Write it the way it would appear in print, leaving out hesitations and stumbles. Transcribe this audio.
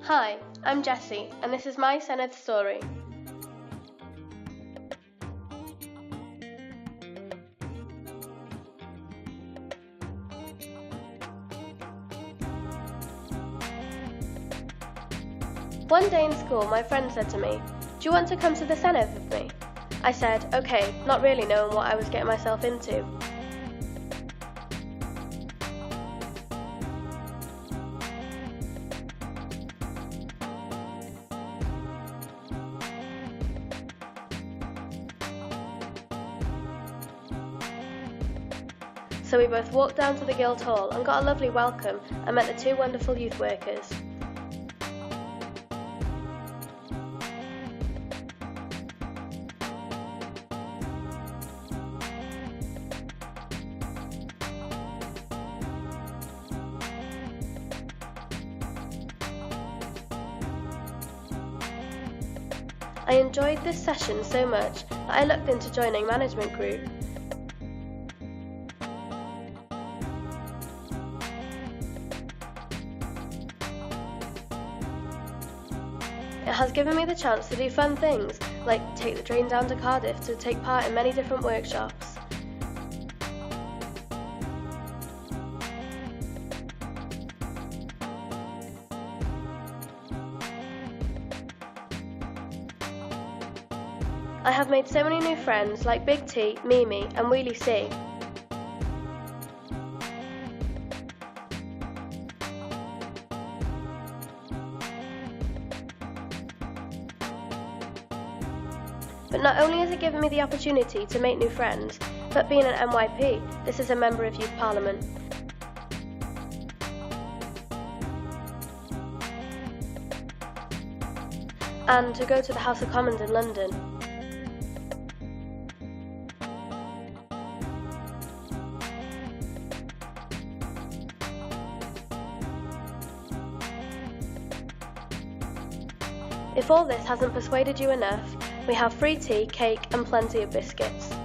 Hi, I'm Jessie, and this is my Senedd story. One day in school, my friend said to me, "Do you want to come to the Senedd with me?" I said, "Okay," not really knowing what I was getting myself into. So we both walked down to the Guild Hall and got a lovely welcome and met the two wonderful youth workers. I enjoyed this session so much that I looked into joining management group. It has given me the chance to do fun things, like take the train down to Cardiff to take part in many different workshops. I have made so many new friends like Big T, Mimi and Wheelie C. But not only has it given me the opportunity to make new friends, but being an MYP, this is a Member of Youth Parliament. And to go to the House of Commons in London. If all this hasn't persuaded you enough, we have free tea, cake and plenty of biscuits.